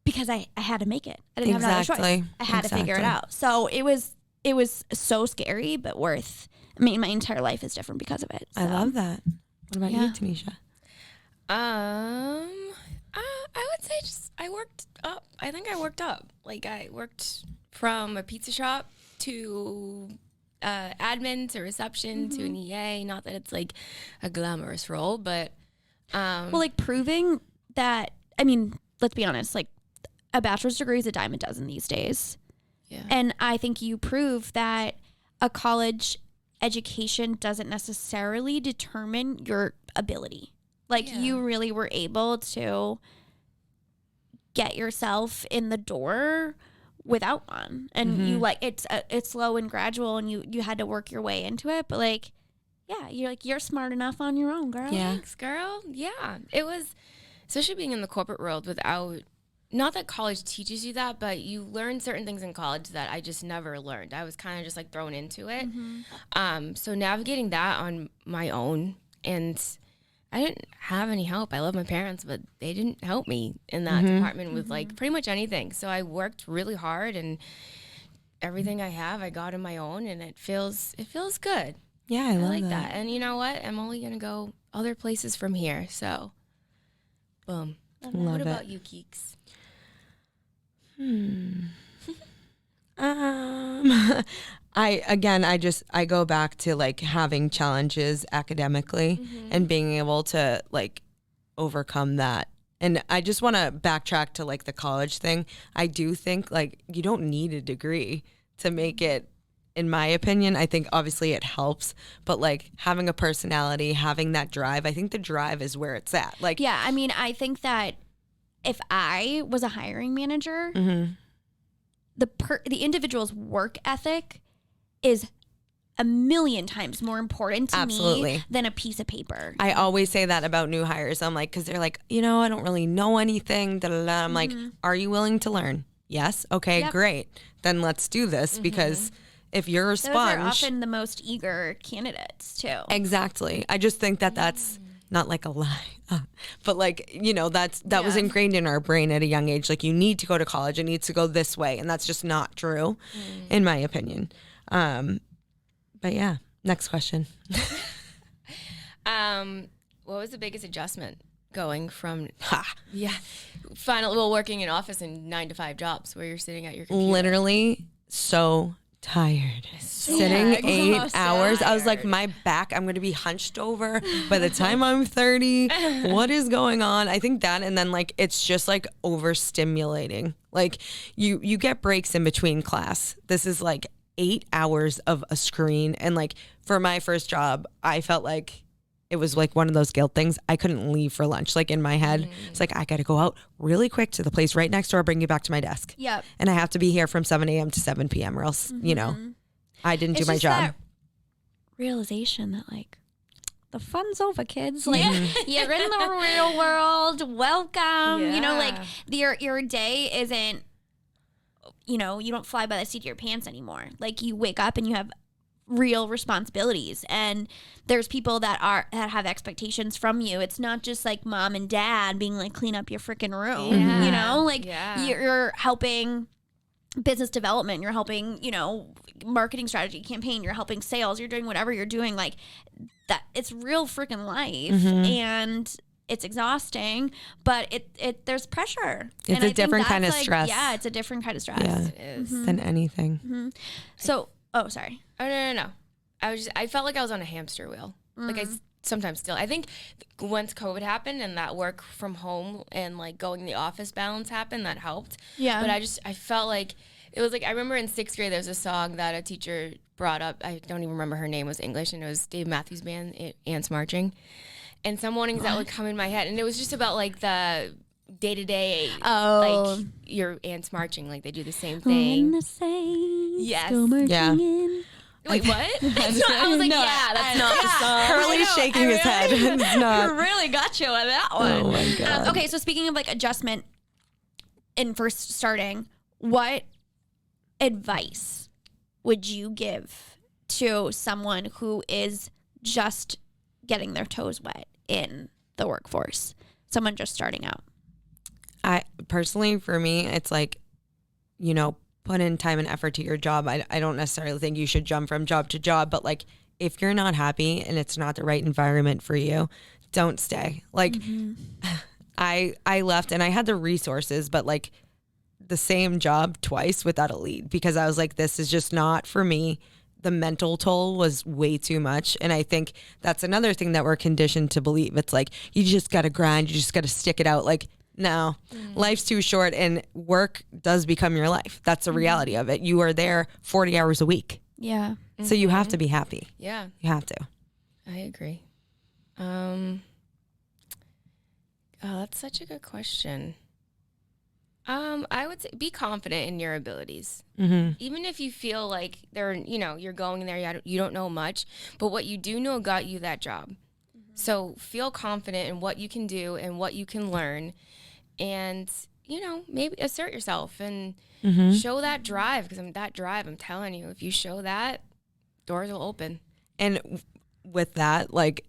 because I had to make it. I didn't have another choice. I had to figure it out. So it was so scary, but worth. I mean, my entire life is different because of it. So. I love that. What about you, Tanisha? I would say I worked up. I think I worked up. Like, I worked from a pizza shop to admin to reception to an EA. Not that it's like a glamorous role, but well, like proving that. I mean, let's be honest. Like, a bachelor's degree is a dime a dozen these days. Yeah, and I think you prove that a college education doesn't necessarily determine your ability. Like, you really were able to get yourself in the door without one, and you like it's slow and gradual, and you had to work your way into it, but like, you're smart enough on your own, girl. Thanks, girl. Yeah, it was, especially being in the corporate world without, not that college teaches you that, but you learn certain things in college that I just never learned. I was kind of just like thrown into it. So navigating that on my own, and I didn't have any help. I love my parents, but they didn't help me in that department with like pretty much anything. So I worked really hard, and everything I have, I got on my own, and it feels good. Yeah, I like that. And you know what? I'm only going to go other places from here. So, boom. What about you, Keeks? I go back to like having challenges academically and being able to like overcome that. And I just want to backtrack to like the college thing. I do think like you don't need a degree to make it, in my opinion. I think obviously it helps, but like having a personality, having that drive, I think the drive is where it's at. Like, yeah, I mean, I think that if I was a hiring manager, the individual's work ethic is a million times more important to me than a piece of paper. I always say that about new hires. I'm like, because they're like, I don't really know anything. Da-da-da. I'm like, are you willing to learn? Yes. Okay, great. Then let's do this, because if you're a Those sponge. are often the most eager candidates too. Exactly. I just think that that's not like a lie, but like, you know, that was ingrained in our brain at a young age. Like, you need to go to college. It needs to go this way. And that's just not true, in my opinion. But yeah, next question. What was the biggest adjustment going from working in office and 9-to-5 jobs where you're sitting at your computer? Literally so tired. Sitting 8 hours. I was like, my back, I'm going to be hunched over by the time I'm 30. What is going on? I think that, and then like, it's just like overstimulating. Like, you get breaks in between class. This is like 8 hours of a screen. And like, for my first job, I felt like it was like one of those guilt things. I couldn't leave for lunch. Like, in my head, it's like, I got to go out really quick to the place right next door, bring you back to my desk. Yep. And I have to be here from 7 a.m. to 7 p.m. or else, you know, I didn't do my job. That realization that like, the fun's over, kids. Like, you're in the real world. Welcome. You know, like, your day isn't, you know, you don't fly by the seat of your pants anymore. Like, you wake up and you have real responsibilities, and there's people that have expectations from you. It's not just like mom and dad being like, clean up your freaking room. You know, like, you're helping business development, you're helping, you know, marketing strategy, campaign, you're helping sales, you're doing whatever you're doing. Like, that, it's real freaking life. And it's exhausting, but it there's pressure. It's and a different kind of like, stress. Yeah, it's a different kind of stress. Yeah, it is. Than anything. So, oh, sorry. Oh, no. I felt like I was on a hamster wheel. Like, I sometimes still. I think once COVID happened and that work from home and like going to the office balance happened, that helped. Yeah. But I felt like it was like, I remember in 6th grade, there was a song that a teacher brought up. I don't even remember her name, was English, and it was Dave Matthews Band, Ants Marching. And some mornings that would come in my head, and it was just about like the day-to-day, like your ants marching, like they do the same thing. The same. Yes. Yeah. Wait, what? I was like, that's not the song. Curly's shaking his head. It's not. Really got you on that one. Oh my God. Okay, so speaking of like adjustment in first starting, what advice would you give to someone who is just getting their toes wet in the workforce? Someone just starting out. I personally, for me, it's like, you know, put in time and effort to your job. I don't necessarily think you should jump from job to job, but like, if you're not happy and it's not the right environment for you, don't stay. Like, I left and I had the resources, but like the same job twice without a lead, because I was like, this is just not for me. The mental toll was way too much. And I think that's another thing that we're conditioned to believe. It's like, you just got to grind. You just got to stick it out. Like, no, life's too short, and work does become your life. That's the reality of it. You are there 40 hours a week. Yeah. So you have to be happy. Yeah. You have to. I agree. Oh, that's such a good question. I would say be confident in your abilities. Even if you feel like you're going there, you don't know much, but what you do know got you that job. So feel confident in what you can do and what you can learn, and, you know, maybe assert yourself and show that drive, because I'm telling you, if you show that, doors will open. And with that, like,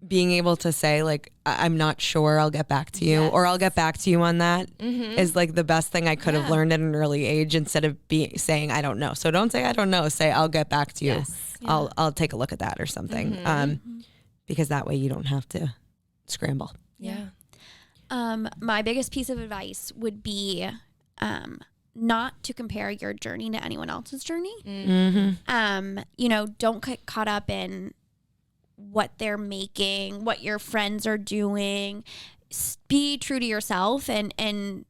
being able to say, like, I'm not sure, I'll get back to you, or I'll get back to you on that is like the best thing I could have learned at an early age, instead of saying, I don't know. So don't say, I don't know. Say, I'll get back to you. Yes. Yeah. I'll take a look at that or something. Because that way you don't have to scramble. Yeah. My biggest piece of advice would be not to compare your journey to anyone else's journey. You know, don't get caught up in what they're making, what your friends are doing. Be true to yourself and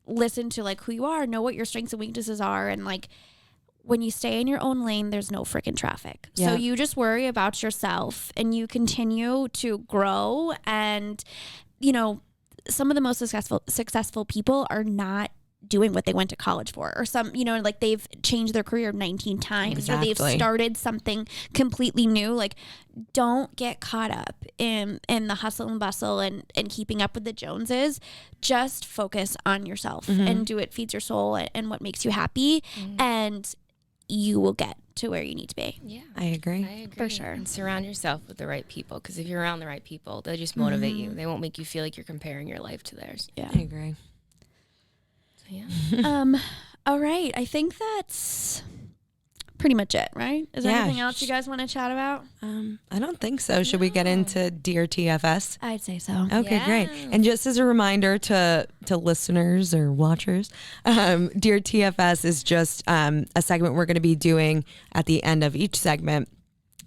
listen to like who you are, know what your strengths and weaknesses are, and like, when you stay in your own lane, there's no freaking traffic. Yeah. So you just worry about yourself and you continue to grow. And, you know, some of the most successful people are not doing what they went to college for, or some, you know, like they've changed their career 19 times, exactly. or they've started something completely new. Like, don't get caught up in the hustle and bustle and keeping up with the Joneses. Just focus on yourself and do what feeds your soul and what makes you happy. And you will get to where you need to be. Yeah, I agree. For sure. And surround yourself with the right people, because if you're around the right people, they'll just motivate you. They won't make you feel like you're comparing your life to theirs. Yeah. I agree. So, yeah. All right. I think that's pretty much it, right? Is there Yeah. anything else you guys want to chat about? I don't think so. Should we get into Dear TFS? I'd say so. Okay, Yeah. great. And just as a reminder to listeners or watchers, Dear TFS is just a segment we're going to be doing at the end of each segment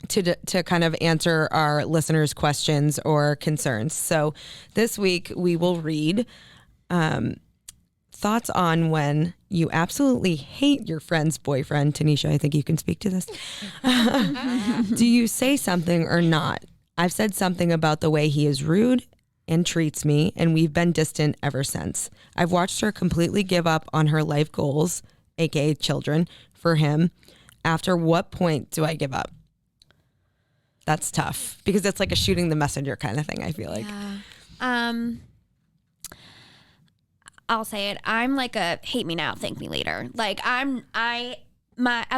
to kind of answer our listeners' questions or concerns. So this week we will read thoughts on when you absolutely hate your friend's boyfriend. Tanisha, I think you can speak to this. Do you say something or not? I've said something about the way he is rude and treats me, and we've been distant ever since. I've watched her completely give up on her life goals, aka children, for him. After what point do I give up? That's tough because it's like a shooting the messenger kind of thing, I feel like. Yeah. I'll say it. I'm like a hate me now, thank me later. Like as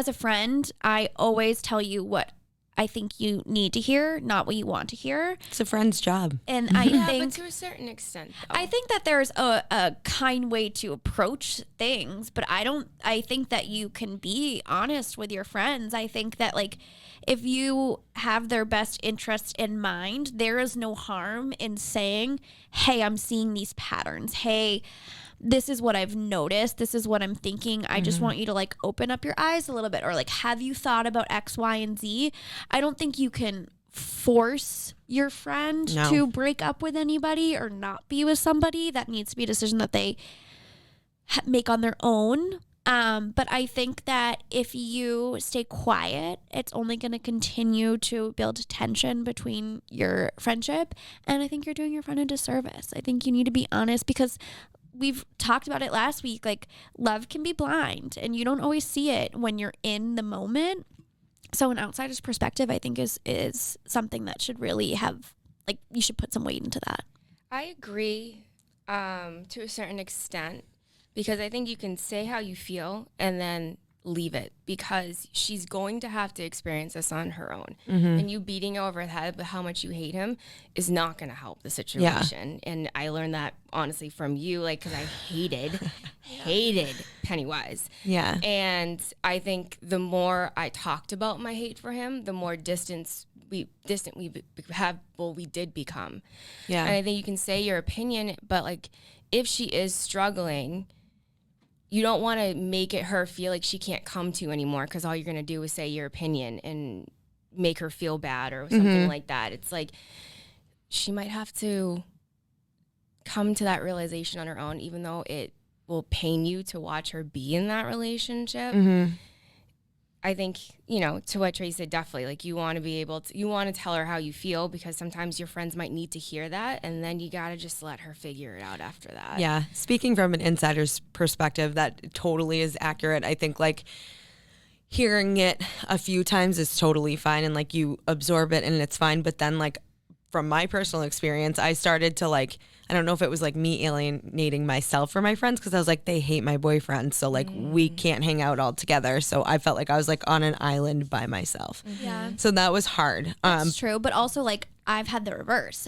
a friend, I always tell you what I think you need to hear, not what you want to hear. It's a friend's job. And I think but to a certain extent, though. I think that there's a kind way to approach things, but I think that you can be honest with your friends. I think that like if you have their best interests in mind, there is no harm in saying, hey, I'm seeing these patterns. Hey, this is what I've noticed. This is what I'm thinking. I just want you to like open up your eyes a little bit, or like, have you thought about X, Y, and Z? I don't think you can force your friend to break up with anybody or not be with somebody. That needs to be a decision that they make on their own. But I think that if you stay quiet, it's only going to continue to build tension between your friendship. And I think you're doing your friend a disservice. I think you need to be honest, because we've talked about it last week. Like, love can be blind and you don't always see it when you're in the moment. So an outsider's perspective, I think, is something that should really have, like, you should put some weight into that. I agree to a certain extent, because I think you can say how you feel and then leave it, because she's going to have to experience this on her own. And you beating over the head with how much you hate him is not going to help the situation. And I learned that honestly from you, like, because I hated Pennywise. Yeah. And I think the more I talked about my hate for him, the more distant we did become. Yeah. And I think you can say your opinion, but like, if she is struggling, you don't want to make it her feel like she can't come to you anymore, because all you're going to do is say your opinion and make her feel bad or something like that. It's like she might have to come to that realization on her own, even though it will pain you to watch her be in that relationship. I think, you know, to what Tracy said, definitely, like, you want to be able to, you want to tell her how you feel, because sometimes your friends might need to hear that, and then you got to just let her figure it out after that. Yeah. Speaking from an insider's perspective, that totally is accurate. I think, like, hearing it a few times is totally fine, and like you absorb it and it's fine. But then, like, from my personal experience, I started to, like, I don't know if it was like me alienating myself from my friends, because I was like, they hate my boyfriend, so like we can't hang out all together. So I felt like I was like on an island by myself. Yeah. So that was hard. That's true. But also, like, I've had the reverse.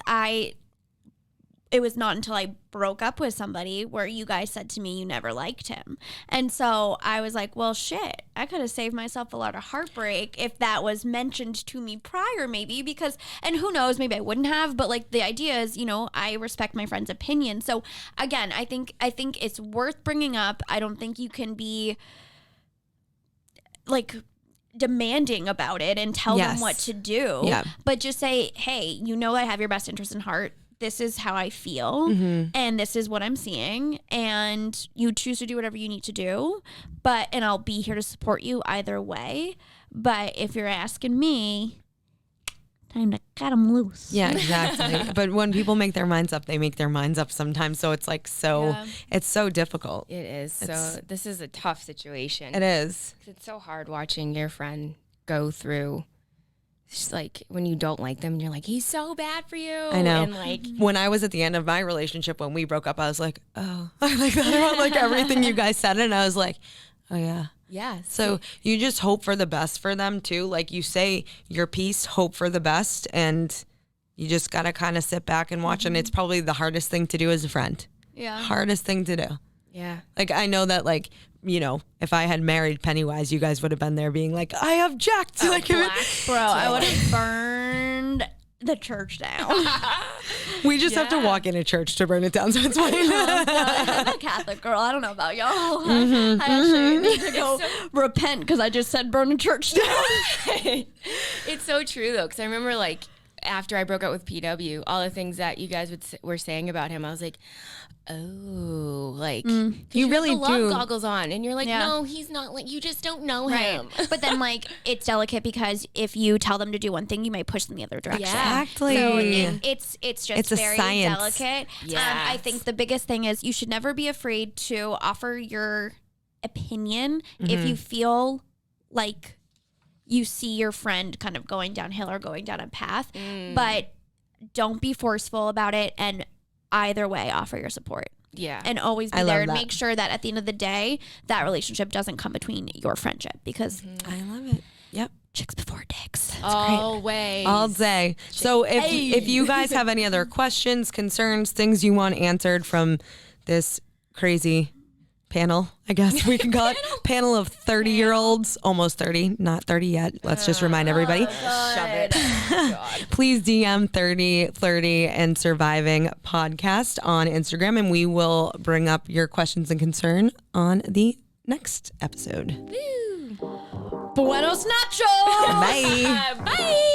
It was not until I broke up with somebody where you guys said to me you never liked him. And so I was like, well, shit, I could have saved myself a lot of heartbreak if that was mentioned to me prior, maybe, because, and who knows, maybe I wouldn't have, but like, the idea is, you know, I respect my friend's opinion. So again, I think it's worth bringing up. I don't think you can be like demanding about it and tell them what to do, but just say, hey, you know, I have your best interest in heart. This is how I feel, and this is what I'm seeing, and you choose to do whatever you need to do, and I'll be here to support you either way. But if you're asking me, time to cut them loose. Yeah, exactly. But when people make their minds up, they make their minds up sometimes. So it's like, it's so difficult. It is. So this is a tough situation. It is. It's so hard watching your friend go through. It's like when you don't like them, you're like, he's so bad for you. I know. And like, when I was at the end of my relationship, when we broke up, I was like, oh, I like that about like everything you guys said. And I was like, oh yeah, Yeah. So you just hope for the best for them too. Like you say your piece, hope for the best, and you just got to kind of sit back and watch. And it's probably the hardest thing to do as a friend. Yeah. Hardest thing to do. Yeah. Like I know that like, you know, if I had married Pennywise, you guys would have been there being like, I object. Like, Bro, I would have burned the church down. we just have to walk in a church to burn it down, so it's fine. I'm a Catholic girl. I don't know about y'all. I actually need to go repent because I just said burn a church down. It's so true though, because I remember like after I broke up with PW, all the things that you guys were saying about him, I was like, oh, like You really have the do. love goggles on, and you're like, Yeah. no, he's not. Like you just don't know him. But then, like, it's delicate because if you tell them to do one thing, you might push them the other direction. Exactly. So it's just It's a very science. delicate. Yes. I think the biggest thing is you should never be afraid to offer your opinion if you feel like you see your friend kind of going downhill or going down a path, but don't be forceful about it. And either way, offer your support. Yeah. And always be I there love and that. make sure that at the end of the day, that relationship doesn't come between your friendship because I love it. Yep. chicks before dicks. Always. All day. So if you guys have any other questions, concerns, things you want answered from this crazy panel, I guess we can call it, panel of 30-year-olds, almost 30, not 30 yet. Let's just remind everybody. Shove it. God. Please DM 30, Flirty, and Surviving podcast on Instagram, and we will bring up your questions and concern on the next episode. Buenos nachos. Bye. Bye.